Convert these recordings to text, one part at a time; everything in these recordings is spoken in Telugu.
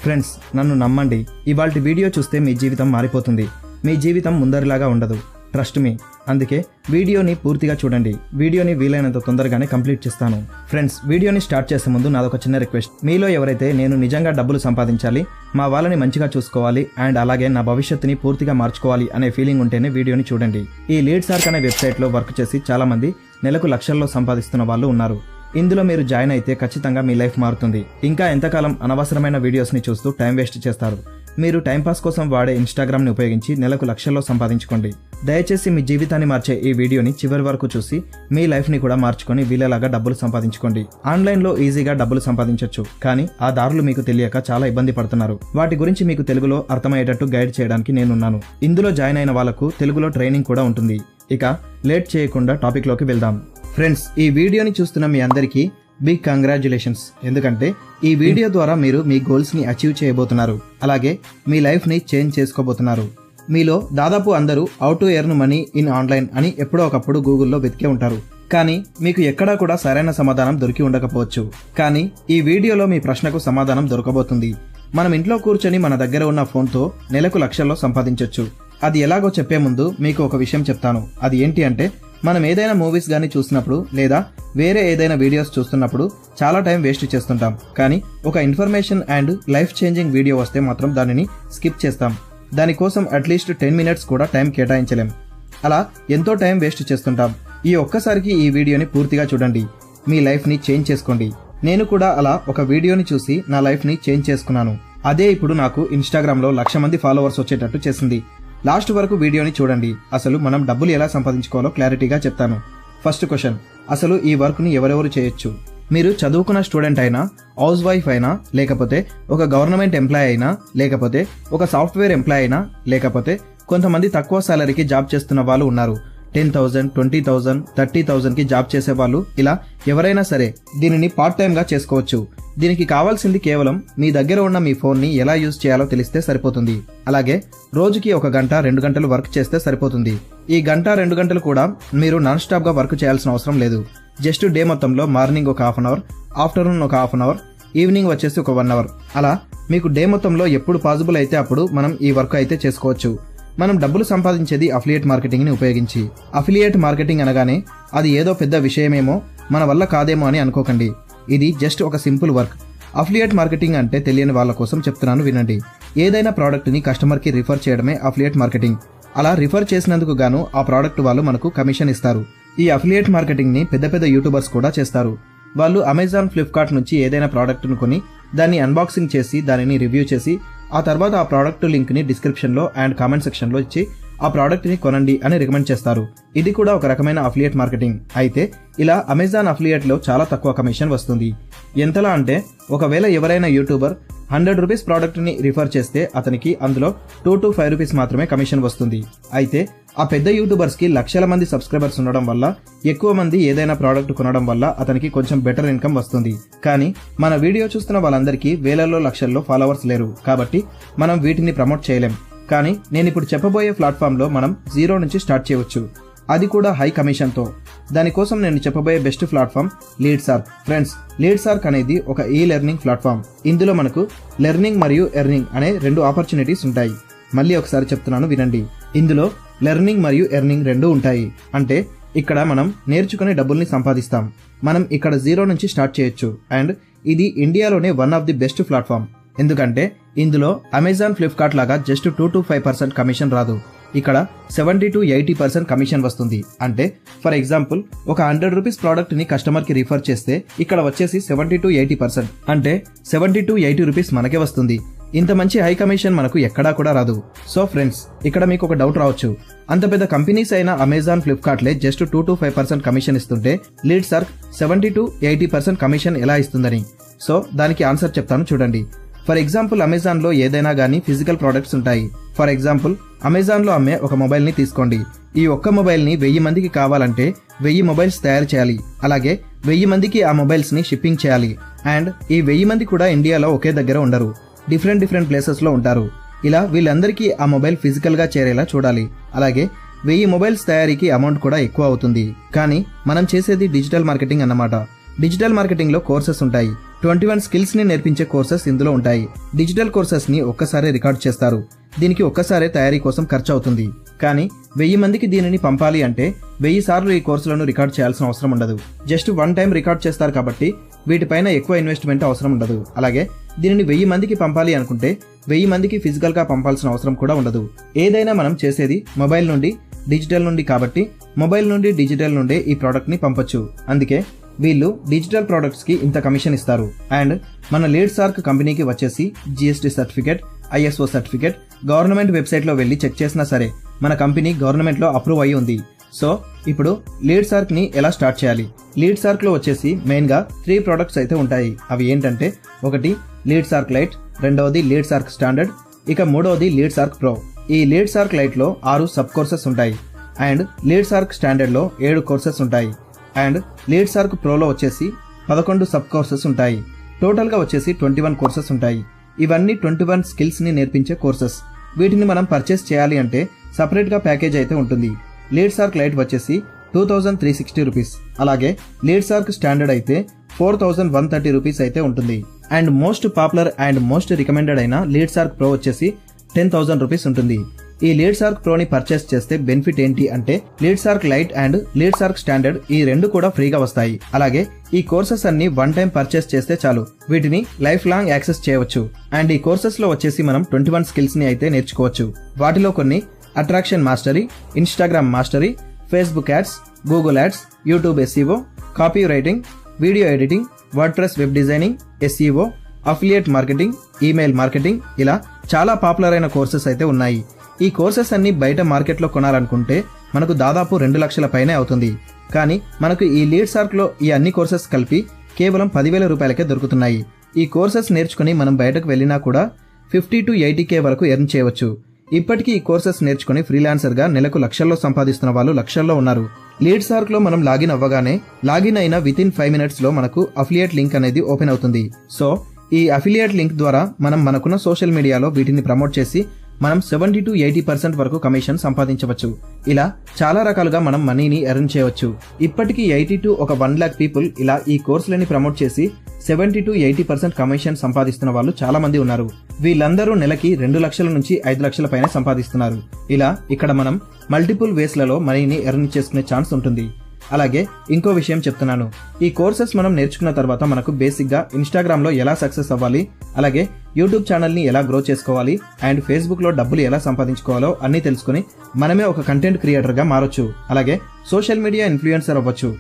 ఫ్రెండ్స్, నన్ను నమ్మండి, ఇవాల్టి వీడియో చూస్తే మీ జీవితం మారిపోతుంది. మీ జీవితం ముందరిలాగా ఉండదు. Trust me. అందుకే వీడియోని పూర్తిగా చూడండి. వీడియోని వీలైనంత తొందరగానే కంప్లీట్ చేస్తాను. ఫ్రెండ్స్, వీడియోని స్టార్ట్ చేసే ముందు నాదొక చిన్న రిక్వెస్ట్. మీలో ఎవరైతే నేను నిజంగా డబ్బులు సంపాదించాలి, మా వాళ్ళని మంచిగా చూసుకోవాలి అండ్ అలాగే నా భవిష్యత్తుని పూర్తిగా మార్చుకోవాలి అనే ఫీలింగ్ ఉంటేనే వీడియోని చూడండి. ఈ లీడ్సార్క్ అనే వెబ్సైట్లో వర్క్ చేసి చాలా మంది నెలకు లక్షల్లో సంపాదిస్తున్న వాళ్ళు ఉన్నారు. ఇందులో మీరు జాయిన్ అయితే ఖచ్చితంగా మీ లైఫ్ మారుతుంది. ఇంకా ఎంతకాలం అనవసరమైన వీడియోస్ని చూస్తూ టైం వేస్ట్ చేస్తారు? మీరు టైంపాస్ కోసం వాడే ఇన్స్టాగ్రామ్ని ఉపయోగించి నెలకు లక్షల్లో సంపాదించుకోండి. దయచేసి మీ జీవితాన్ని మార్చే ఈ వీడియోని చివరి వరకు చూసి మీ లైఫ్ని కూడా మార్చుకొని వీళ్ళలాగా డబ్బులు సంపాదించుకోండి. ఆన్లైన్లో ఈజీగా డబ్బులు సంపాదించవచ్చు, కానీ ఆ దారులు మీకు తెలియక చాలా ఇబ్బంది పడుతున్నారు. వాటి గురించి మీకు తెలుగులో అర్థమయ్యేటట్టు గైడ్ చేయడానికి నేనున్నాను. ఇందులో జాయిన్ అయిన వాళ్లకు తెలుగులో ట్రైనింగ్ కూడా ఉంటుంది. ఇక లేట్ చేయకుండా టాపిక్లోకి వెళ్దాం. ఫ్రెండ్స్, ఈ వీడియోని చూస్తున్న మీ అందరికీ బిగ్ కంగ్రాచ్యులేషన్స్. ఎందుకంటే ఈ వీడియో ద్వారా మీరు మీ గోల్స్ని అచీవ్ చేయబోతున్నారు. అలాగే మీ లైఫ్ని చేంజ్ చేసుకోబోతున్నారు. మీలో దాదాపు అందరూ how to earn money in online అని ఎప్పుడో ఒకప్పుడు గూగుల్లో వెతికే ఉంటారు. కానీ మీకు ఎక్కడా కూడా సరైన సమాధానం దొరికి ఉండకపోవచ్చు. కానీ ఈ వీడియోలో మీ ప్రశ్నకు సమాధానం దొరకబోతుంది. మనం ఇంట్లో కూర్చొని మన దగ్గర ఉన్న ఫోన్తో నెలకు లక్షల్లో సంపాదించవచ్చు. అది ఎలాగో చెప్పే ముందు మీకు ఒక విషయం చెప్తాను. అది ఏంటి అంటే, మనం ఏదైనా మూవీస్ గానీ చూసినప్పుడు లేదా వేరే ఏదైనా వీడియోస్ చూస్తున్నప్పుడు చాలా టైం వేస్ట్ చేస్తుంటాం. కానీ ఒక information and life changing video వస్తే మాత్రం దానిని స్కిప్ చేస్తాం. దానికోసం అట్లీస్ట్ 10 minutes కూడా టైం కేటాయించలేం. అలా ఎంతో టైం వేస్ట్ చేస్తుంటాం. ఈ ఒక్కసారికి ఈ వీడియోని పూర్తిగా చూడండి. మీ లైఫ్ని చేంజ్ చేసుకోండి. నేను కూడా అలా ఒక వీడియోని చూసి నా లైఫ్ని చేంజ్ చేసుకున్నాను. అదే ఇప్పుడు నాకు ఇన్స్టాగ్రామ్లో 1,00,000 మంది ఫాలోవర్స్ వచ్చేటట్టు చేసింది. లాస్ట్ వరకు వీడియోని చూడండి. అసలు మనం డబ్బులు ఎలా సంపాదించుకోవాలో క్లారిటీగా చెప్తాను. ఫస్ట్ క్వశ్చన్, అసలు ఈ వర్క్ని ఎవరెవరు చేయొచ్చు? మీరు చదువుకున్న స్టూడెంట్ అయినా, హౌస్ వైఫ్ అయినా, లేకపోతే ఒక గవర్నమెంట్ ఎంప్లాయ్ అయినా, లేకపోతే ఒక సాఫ్ట్వేర్ ఎంప్లాయ్ అయినా, లేకపోతే కొంతమంది తక్కువ సాలరీకి జాబ్ చేస్తున్న వాళ్ళు ఉన్నారు. 10,000, 20,000, 30,000కి జాబ్ చేసేవాళ్ళు. ఇలా ఎవరైనా సరే దీనిని పార్ట్ టైంగా చేసుకోవచ్చు. దీనికి కావాల్సింది కేవలం మీ దగ్గర ఉన్న మీ ఫోన్ని ఎలా యూజ్ చేయాలో తెలిస్తే సరిపోతుంది. అలాగే రోజుకి 1 గంట 2 గంటలు వర్క్ చేస్తే సరిపోతుంది. ఈ గంట 2 గంటలు కూడా మీరు నాన్ స్టాప్గా వర్క్ చేయాల్సిన అవసరం లేదు. జస్ట్ డే మొత్తంలో మార్నింగ్ ఒక 1/2 అవర్, ఆఫ్టర్నూన్ ఒక 1/2 అవర్, ఈవినింగ్ వచ్చేసి ఒక 1 అవర్. అలా మీకు డే మొత్తంలో ఎప్పుడు పాసిబుల్ అయితే అప్పుడు మనం ఈ వర్క్ అయితే చేసుకోవచ్చు. మనం డబ్బులు సంపాదించేది అఫిలియేట్ మార్కెటింగ్ని ఉపయోగించి. అఫిలియేట్ మార్కెటింగ్ అనగానే అది ఏదో పెద్ద విషయమేమో, మన వల్ల కాదేమో అని అనుకోకండి. ఇది జస్ట్ ఒక సింపుల్ వర్క్. అఫిలియేట్ మార్కెటింగ్ అంటే తెలియని వాళ్ళ కోసం చెప్తున్నాను, వినండి. ఏదైనా ప్రోడక్ట్ని కస్టమర్కి రిఫర్ చేయడమే అఫిలియేట్ మార్కెటింగ్. అలా రిఫర్ చేసినందుకు గాను ఆ ప్రోడక్ట్ వాళ్ళు మనకు కమిషన్ ఇస్తారు. ఈ అఫిలియేట్ మార్కెటింగ్ని పెద్ద పెద్ద యూట్యూబర్స్ కూడా చేస్తారు. వాళ్ళు అమెజాన్, ఫ్లిప్కార్ట్ నుంచి ఏదైనా ప్రోడక్ట్ను కొని దాన్ని అన్బాక్సింగ్ చేసి దానిని రివ్యూ చేసి ఆ తర్వాత ఆ ప్రోడక్ట్ లింక్ని డిస్క్రిప్షన్లో అండ్ కామెంట్ సెక్షన్లో ఇచ్చి ఆ ప్రోడక్ట్ని కొనండి అని రికమెండ్ చేస్తారు. ఇది కూడా ఒక రకమైన అఫిలియేట్ మార్కెటింగ్. అయితే ఇలా అమెజాన్ అఫిలియేట్లో చాలా తక్కువ కమిషన్ వస్తుంది. ఎంతలా అంటే, ఒకవేళ ఎవరైనా యూట్యూబర్ 100 రూపీస్ ప్రోడక్ట్ని రిఫర్ చేస్తే అతనికి అందులో 2 to 5 రూపీస్ మాత్రమే కమిషన్ వస్తుంది. అయితే ఆ పెద్ద యూట్యూబర్స్కి లక్షల మంది సబ్స్క్రైబర్స్ ఉండడం వల్ల, ఎక్కువ మంది ఏదైనా ప్రోడక్ట్ కొనడం వల్ల అతనికి కొంచెం బెటర్ ఇన్కమ్ వస్తుంది. కానీ మన వీడియో చూస్తున్న వాళ్ళందరికీ వేలల్లో లక్షల్లో ఫాలోవర్స్ లేరు. కాబట్టి మనం వీటిని ప్రమోట్ చేయలేం. కానీ నేను ఇప్పుడు చెప్పబోయే ప్లాట్ఫామ్లో మనం 0 నుంచి స్టార్ట్ చేయవచ్చు. అది కూడా హై కమిషన్తో. దానికోసం నేను చెప్పబోయే బెస్ట్ ప్లాట్ఫామ్ లీడ్సార్క్. ఫ్రెండ్స్, లీడ్సార్క్ అనేది ఒక లెర్నింగ్ ప్లాట్ఫామ్. ఇందులో మనకు లెర్నింగ్ మరియు ఎర్నింగ్ అనే 2 ఆపర్చునిటీస్ ఉంటాయి. మళ్ళీ ఒకసారి చెప్తున్నాను, వినండి. ఇందులో లెర్నింగ్ మరియు ఎర్నింగ్ 2 ఉంటాయి. అంటే ఇక్కడ మనం నేర్చుకునే డబ్బుల్ని సంపాదిస్తాం. మనం ఇక్కడ 0 నుంచి స్టార్ట్ చేయొచ్చు. అండ్ ఇది ఇండియాలోనే one of the best platform. ఎందుకంటే ఇందులో అమెజాన్, ఫ్లిప్కార్ట్ లాగా జస్ట్ 2 to 5% కమిషన్ రాదు. ఇక్కడ 70 to 80% కమిషన్ వస్తుంది. అంటే ఫర్ ఎగ్జాంపుల్, ఒక 100 రూపీస్ ప్రోడక్ట్ని కస్టమర్కి రిఫర్ చేస్తే ఇక్కడ వచ్చేసి 70 to 80%. అంటే 70 to 80 రూపీస్ మనకే వస్తుంది. ఇంత మంచి హై కమిషన్ మనకు ఎక్కడా కూడా రాదు. సో ఫ్రెండ్స్, ఇక్కడ మీకు ఒక డౌట్ రావచ్చు. అంత పెద్ద కంపెనీస్ అయిన అమెజాన్, ఫ్లిప్కార్ట్లే జస్ట్ 2 to 5% కమిషన్ ఇస్తుంటే లీడ్సార్క్ 70 to 80% కమిషన్ ఎలా ఇస్తుందని. సో దానికి ఆన్సర్ చెప్తాను, చూడండి. ఫర్ ఎగ్జాంపుల్, అమెజాన్లో ఏదైనా కానీ ఫిజికల్ ప్రోడక్ట్స్ ఉంటాయి. ఫర్ ఎగ్జాంపుల్, అమెజాన్లో అమ్మే ఒక మొబైల్ని తీసుకోండి. ఈ ఒక్క మొబైల్ని 1000 మందికి కావాలంటే 1000 మొబైల్స్ తయారు చేయాలి. అలాగే 1000 మందికి ఆ మొబైల్స్ని షిప్పింగ్ చేయాలి. అండ్ ఈ 1000 మంది కూడా ఇండియాలో ఒకే దగ్గర ఉండరు. డిఫరెంట్ ప్లేసెస్లో ఉంటారు. ఇలా వీళ్ళందరికీ ఆ మొబైల్ ఫిజికల్గా చేరేలా చూడాలి. అలాగే 1000 మొబైల్స్ తయారీకి అమౌంట్ కూడా ఎక్కువ అవుతుంది. కానీ మనం చేసేది డిజిటల్ మార్కెటింగ్ అన్నమాట. డిజిటల్ మార్కెటింగ్లో కోర్సెస్ ఉంటాయి. 21 స్కిల్స్ ని నేర్పించే కోర్సెస్ ఇందులో ఉంటాయి. డిజిటల్ కోర్సెస్ ని ఒక్కసారే రికార్డ్ చేస్తారు. దీనికి ఒక్కసారే తయారీ కోసం ఖర్చు అవుతుంది. కానీ 1000 మందికి దీనిని పంపాలి అంటే 1000 సార్లు ఈ కోర్సులను రికార్డ్ చేయాల్సిన అవసరం ఉండదు. జస్ట్ 1 టైం రికార్డ్ చేస్తారు కాబట్టి వీటిపైన ఎక్కువ ఇన్వెస్ట్మెంట్ అవసరం ఉండదు. అలాగే దీనిని 1000 మందికి పంపాలి అనుకుంటే 1000 మందికి ఫిజికల్ గా పంపాల్సిన అవసరం కూడా ఉండదు. ఏదైనా మనం చేసేది మొబైల్ నుండి డిజిటల్ నుండి కాబట్టి మొబైల్ నుండి డిజిటల్ నుండే ఈ ప్రోడక్ట్ ని పంపొచ్చు. అందుకే వీళ్ళు డిజిటల్ ప్రొడక్ట్స్ కి ఇంత కమిషన్ ఇస్తారు. అండ్ మన లీడ్సార్క్ కంపెనీకి వచ్చేసి GST certificate, ISO certificate government website లో వెళ్లి చెక్ చేసినా సరే మన కంపెనీ గవర్నమెంట్ లో అప్రూవ్ అయి ఉంది. సో ఇప్పుడు లీడ్సార్క్ ని ఎలా స్టార్ట్ చేయాలి? లీడ్సార్క్ లో వచ్చేసి మెయిన్ గా 3 ప్రొడక్ట్స్ అయితే ఉంటాయి. అవి ఏంటంటే ఒకటి లీడ్సార్క్ లైట్, రెండవది లీడ్సార్క్ స్టాండర్డ్, ఇక మూడవది లీడ్సార్క్ ప్రో. ఈ లీడ్సార్క్ లైట్ లో 6 సబ్ కోర్సెస్ ఉంటాయి అండ్ లీడ్సార్క్ స్టాండర్డ్ లో 7 కోర్సెస్ ఉంటాయి అండ్ లీడ్సార్క్ ప్రోలో వచ్చేసి 11 సబ్ కోర్సెస్ ఉంటాయి. టోటల్ గా వచ్చేసి 21 కోర్సెస్ ఉంటాయి. ఇవన్నీ 21 స్కిల్స్ ని నేర్పించే కోర్సెస్. వీటిని మనం పర్చేస్ చేయాలి అంటే సపరేట్ గా ప్యాకేజ్ అయితే ఉంటుంది. లీడ్సార్క్ లైట్ వచ్చేసి 2360 రూపీస్, అలాగే లీడ్సార్క్ స్టాండర్డ్ అయితే 4130 రూపీస్ అయితే ఉంటుంది. And most popular and most recommended అయిన లీడ్సార్క్ ప్రో వచ్చేసి 10,000 రూపీస్ ఉంటుంది. ఈ లీడ్సార్క్ ప్రోని పర్చేస్ చేస్తే బెనిఫిట్ ఏంటి అంటే లీడ్సార్క్ లైట్ అండ్ లీడ్సార్క్ స్టాండర్డ్ ఈ రెండు కూడా ఫ్రీగా వస్తాయి. అలాగే ఈ కోర్సెస్ అన్ని 1 టైం పర్చేస్ చేస్తే చాలు, వీటిని లైఫ్ లాంగ్ యాక్సెస్ చేయవచ్చు. అండ్ ఈ కోర్సెస్ లో వచ్చేసి మనం 21 స్కిల్స్ ని అయితే నేర్చుకోవచ్చు. వాటిలో కొన్ని attraction mastery, Instagram mastery, Facebook ads, Google ads, YouTube SEO, copy writing, video editing, WordPress web designing, SEO, affiliate marketing, email marketing, ఇలా చాలా పాపులర్ అయిన కోర్సెస్ అయితే ఉన్నాయి. ఈ కోర్సెస్ అన్ని బయట మార్కెట్లో కొనాలనుకుంటే మనకు దాదాపు 2 లక్షల పైనే అవుతుంది. కానీ మనకు ఈ లీడ్సార్క్ లో ఈ అన్ని కోర్సెస్ కలిపి కేవలం 10,000 రూపాయలకే దొరుకుతున్నాయి. ఈ కోర్సెస్ నేర్చుకుని మనం బయటకు వెళ్ళినా కూడా 50 to 80K వరకు ఎర్న్ చేయవచ్చు. ఇప్పటికీ ఈ కోర్సెస్ నేర్చుకుని ఫ్రీలాన్సర్ గా నెలకు లక్షల్లో సంపాదిస్తున్న వాళ్ళు లక్షల్లో ఉన్నారు. లీడ్సార్క్ లో మనం లాగిన్ అవ్వగానే లాగిన్ అయిన వితిన్ 5 minutes లో మనకు అఫిలియేట్ లింక్ అనేది ఓపెన్ అవుతుంది. సో ఈ అఫిలియేట్ లింక్ ద్వారా మనం మనకున్న సోషల్ మీడియాలో వీటిని ప్రమోట్ చేసి మనం 70 to 80% వరకు కమిషన్ సంపాదించవచ్చు. ఇలా చాలా రకాలుగా మనం మనీని ఎర్న్ చేయవచ్చు. ఇప్పటికీ 80 to 1 lakh పీపుల్ ఇలా ఈ కోర్సులని ప్రమోట్ చేసి 70 to 80% కమిషన్ సంపాదిస్తున్న వాళ్ళు చాలా మంది ఉన్నారు. వీళ్ళందరూ నెలకి 2 లక్షల నుంచి 5 లక్షల పైన సంపాదిస్తున్నారు. ఇలా ఇక్కడ మనం మల్టిపుల్ వేస్లలో మనీని ఎర్న్ చేసుకునే ఛాన్స్ ఉంటుంది. అలాగే ఇంకో విషయం చెప్తున్నాను, ఈ కోర్సెస్ మనం నేర్చుకున్న తర్వాత మనకు బేసిక్ గా ఇన్స్టాగ్రామ్ లో ఎలా సక్సెస్ అవ్వాలి, అలాగే యూట్యూబ్ ఛానల్ ని ఎలా గ్రో చేసుకోవాలి అండ్ ఫేస్బుక్ లో డబ్బులు ఎలా సంపాదించుకోవాలో అన్ని తెలుసుకుని మనమే ఒక కంటెంట్ క్రియేటర్ గా మారొచ్చు. అలాగే సోషల్ మీడియా ఇన్ఫ్లుయెన్సర్ అవ్వచ్చు.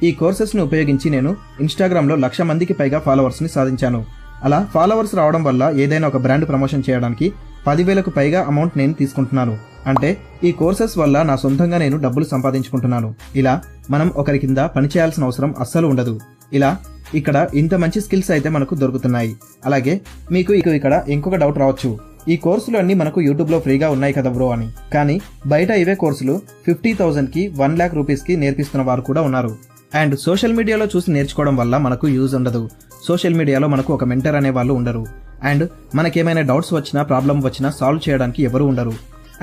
ఈ కోర్సెస్ ని ఉపయోగించి నేను ఇన్స్టాగ్రామ్ లో 1,00,000 మందికి పైగా ఫాలోవర్స్ ని సాధించాను. అలా ఫాలోవర్స్ రావడం వల్ల ఏదైనా ఒక బ్రాండ్ ప్రమోషన్ చేయడానికి 10,000కు పైగా అమౌంట్ నేను తీసుకుంటున్నాను. అంటే ఈ కోర్సెస్ వల్ల నా సొంతంగా నేను డబ్బులు సంపాదించుకుంటున్నాను. ఇలా మనం ఒకరి కింద పనిచేయాల్సిన అవసరం అస్సలు ఉండదు. ఇలా ఇక్కడ ఇంత మంచి స్కిల్స్ అయితే మనకు దొరుకుతున్నాయి. అలాగే మీకు ఇక్కడ ఇంకొక డౌట్ రావచ్చు, ఈ కోర్సులు అన్ని మనకు యూట్యూబ్ లో ఫ్రీగా ఉన్నాయి కదా బ్రో అని. కానీ బయట ఇవే కోర్సులు 50,000కి 1 lakh రూపీస్కి నేర్పిస్తున్న వారు కూడా ఉన్నారు. అండ్ సోషల్ మీడియాలో చూసి నేర్చుకోవడం వల్ల మనకు యూజ్ ఉండదు. సోషల్ మీడియాలో మనకు ఒక మెంటర్ అనే వాళ్ళు ఉండరు. అండ్ మనకేమైనా డౌట్స్ వచ్చినా ప్రాబ్లం వచ్చినా సాల్వ్ చేయడానికి ఎవరు ఉండరు.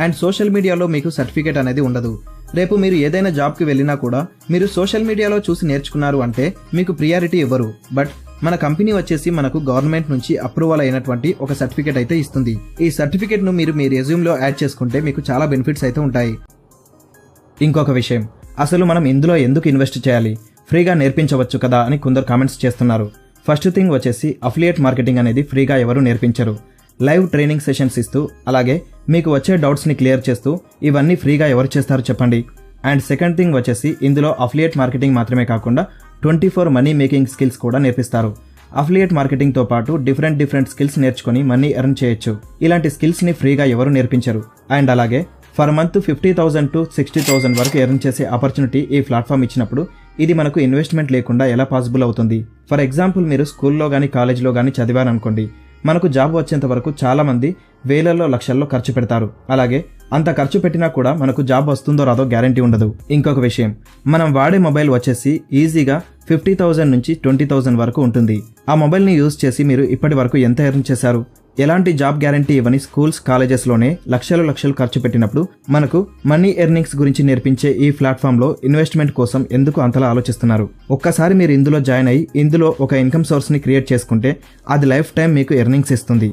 అండ్ సోషల్ మీడియాలో మీకు సర్టిఫికేట్ అనేది ఉండదు. రేపు మీరు ఏదైనా జాబ్కి వెళ్ళినా కూడా మీరు సోషల్ మీడియాలో చూసి నేర్చుకున్నారు అంటే మీకు ప్రియారిటీ ఇవ్వరు. బట్ మన కంపెనీ వచ్చేసి మనకు గవర్నమెంట్ నుంచి అప్రూవల్ అయినటువంటి ఒక సర్టిఫికేట్ అయితే ఇస్తుంది. ఈ సర్టిఫికేట్ ను మీరు మీ రెజ్యూమ్ లో యాడ్ చేసుకుంటే మీకు చాలా బెనిఫిట్స్ అయితే ఉంటాయి. ఇంకొక విషయం, అసలు మనం ఇందులో ఎందుకు ఇన్వెస్ట్ చేయాలి, ఫ్రీగా నేర్పించవచ్చు కదా అని కొందరు కామెంట్స్ చేస్తున్నారు. ఫస్ట్ థింగ్ వచ్చేసి అఫిలియేట్ మార్కెటింగ్ అనేది ఫ్రీగా ఎవరు నేర్పించరు. లైవ్ ట్రైనింగ్ సెషన్స్ ఇస్తూ అలాగే మీకు వచ్చే డౌట్స్ ని క్లియర్ చేస్తూ ఇవన్నీ ఫ్రీగా ఎవరు చేస్తారు చెప్పండి. అండ్ సెకండ్ థింగ్ వచ్చేసి ఇందులో అఫిలియేట్ మార్కెటింగ్ మాత్రమే కాకుండా 24 మనీ మేకింగ్ స్కిల్స్ కూడా నేర్పిస్తారు. అఫిలియేట్ మార్కెటింగ్ తో పాటు డిఫరెంట్ స్కిల్స్ నేర్చుకుని మనీ ఎర్న్ చేయొచ్చు. ఇలాంటి స్కిల్స్ ని ఫ్రీగా ఎవరు నేర్పించరు. అండ్ అలాగే ఫర్ మంత్ 50,000 to 60,000 వరకు ఎర్న్ చేసే ఆపర్చునిటీ ఈ ప్లాట్ఫామ్ ఇచ్చినప్పుడు ఇది మనకు ఇన్వెస్ట్మెంట్ లేకుండా ఎలా పాసిబుల్ అవుతుంది? ఫర్ ఎగ్జాంపుల్ మీరు స్కూల్లో కానీ కాలేజ్లో కానీ చదివారనుకోండి, మనకు జాబ్ వచ్చేంత వరకు చాలా మంది వేలల్లో లక్షల్లో ఖర్చు పెడతారు. అలాగే అంత ఖర్చు పెట్టినా కూడా మనకు జాబ్ వస్తుందో రాదో గ్యారంటీ ఉండదు. ఇంకొక విషయం, మనం వాడే మొబైల్ వచ్చేసి ఈజీగా 50,000 నుంచి 20,000 వరకు ఉంటుంది. ఆ మొబైల్ని యూజ్ చేసి మీరు ఇప్పటి వరకు ఎంత ఎర్న్ చేశారు? ఎలాంటి జాబ్ గ్యారంటీ ఇవ్వని స్కూల్స్ కాలేజెస్లోనే లక్షలు ఖర్చు పెట్టినప్పుడు మనకు మనీ ఎర్నింగ్స్ గురించి నేర్పించే ఈ ప్లాట్ఫామ్లో ఇన్వెస్ట్మెంట్ కోసం ఎందుకు అంతలా ఆలోచిస్తున్నారు? ఒక్కసారి మీరు ఇందులో జాయిన్ అయ్యి ఇందులో ఒక ఇన్కమ్ సోర్స్ని క్రియేట్ చేసుకుంటే అది లైఫ్ టైం మీకు ఎర్నింగ్స్ ఇస్తుంది.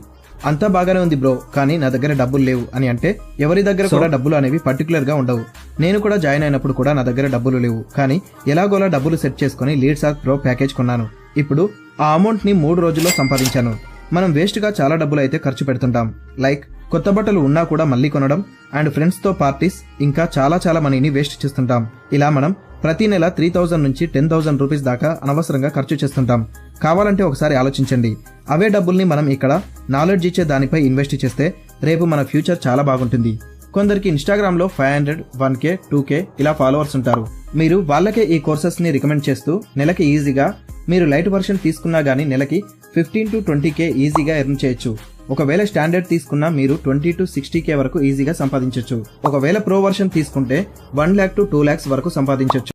అంతా బాగానే ఉంది బ్రో, కానీ నా దగ్గర డబ్బులు లేవు అని అంటే ఎవరి దగ్గర కూడా డబ్బులు అనేవి పర్టికులర్గా ఉండవు. నేను కూడా జాయిన్ అయినప్పుడు కూడా నా దగ్గర డబ్బులు లేవు, కానీ ఎలాగోలా డబ్బులు సెట్ చేసుకుని లీడ్సార్క్ ప్రో ప్యాకేజ్ కొన్నాను. ఇప్పుడు ఆ అమౌంట్ని 3 రోజుల్లో సంపాదించాను. మనం వేస్ట్గా చాలా డబ్బులు అయితే ఖర్చు పెడుతుంటాం. లైక్ కొత్త బట్టలు ఉన్నా కూడా మళ్ళీ కొనడం అండ్ ఫ్రెండ్స్తో పార్టీస్, ఇంకా చాలా మనీని వేస్ట్ చేస్తుంటాం. ఇలా మనం ప్రతి నెల 3000 నుంచి 10,000 రూపీస్ దాకా అనవసరంగా ఖర్చు చేస్తుంటాం. కావాలంటే ఒకసారి ఆలోచించండి. అవే డబ్బుల్ని మనం ఇక్కడ నాలెడ్జ్ ఇచ్చే దానిపై ఇన్వెస్ట్ చేస్తే రేపు మన ఫ్యూచర్ చాలా బాగుంటుంది. కొందరికి ఇన్స్టాగ్రామ్లో 500, 1K, 2K ఇలా ఫాలోవర్స్ ఉంటారు. మీరు వాళ్ళకే ఈ కోర్సెస్ని రికమెండ్ చేస్తూ నెలకి ఈజీగా, మీరు లైట్ వర్షన్ తీసుకున్నా గానీ నెలకి 15 to 20K ఈజీగా ఎర్న్ చేయొచ్చు. ఒకవేళ స్టాండర్డ్ తీసుకున్నా మీరు 20 to 60K వరకు ఈజీగా సంపాదించవచ్చు. ఒకవేళ ప్రో వర్షన్ తీసుకుంటే 1 lakh to 2 lakhs వరకు సంపాదించవచ్చు.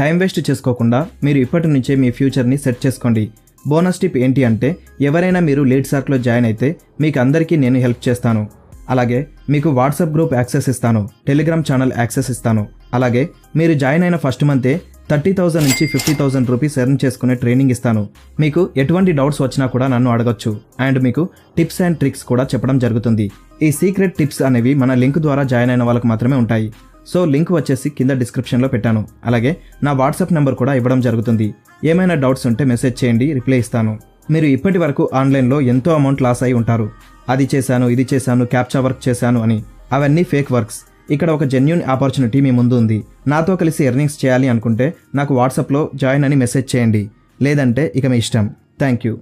టైం వేస్ట్ చేసుకోకుండా మీరు ఇప్పటి నుంచే మీ ఫ్యూచర్ని సెట్ చేసుకోండి. బోనస్ టిప్ ఏంటి అంటే, ఎవరైనా మీరు లీడ్సార్క్లో జాయిన్ అయితే మీకు అందరికీ నేను హెల్ప్ చేస్తాను. అలాగే మీకు వాట్సాప్ గ్రూప్ యాక్సెస్ ఇస్తాను, టెలిగ్రామ్ ఛానల్ యాక్సెస్ ఇస్తాను. అలాగే మీరు జాయిన్ అయిన ఫస్ట్ మంతే 30,000 నుంచి 50,000 రూపీస్ ఎర్న్ చేసుకునే ట్రైనింగ్ ఇస్తాను. మీకు ఎటువంటి డౌట్స్ వచ్చినా కూడా నన్ను అడగొచ్చు అండ్ మీకు టిప్స్ అండ్ ట్రిక్స్ కూడా చెప్పడం జరుగుతుంది. ఈ సీక్రెట్ టిప్స్ అనేవి మన లింక్ ద్వారా జాయిన్ అయిన వాళ్ళకి మాత్రమే ఉంటాయి. సో లింక్ వచ్చేసి కింద డిస్క్రిప్షన్లో పెట్టాను. అలాగే నా వాట్సాప్ నెంబర్ కూడా ఇవ్వడం జరుగుతుంది. ఏమైనా డౌట్స్ ఉంటే మెసేజ్ చేయండి, రిప్లై ఇస్తాను. మీరు ఇప్పటి వరకు ఆన్లైన్లో ఎంతో అమౌంట్ లాస్ అయి ఉంటారు. అది చేశాను, ఇది చేశాను, క్యాప్చా వర్క్ చేశాను అని. అవన్నీ ఫేక్ వర్క్స్. ఇక్కడ ఒక జెన్యూన్ ఆపర్చునిటీ మీ ముందు ఉంది. నాతో కలిసి ఎర్నింగ్స్ చేయాలి అనుకుంటే నాకు వాట్సాప్లో జాయిన్ అని మెసేజ్ చేయండి. లేదంటే ఇక మీ ఇష్టం. Thank you.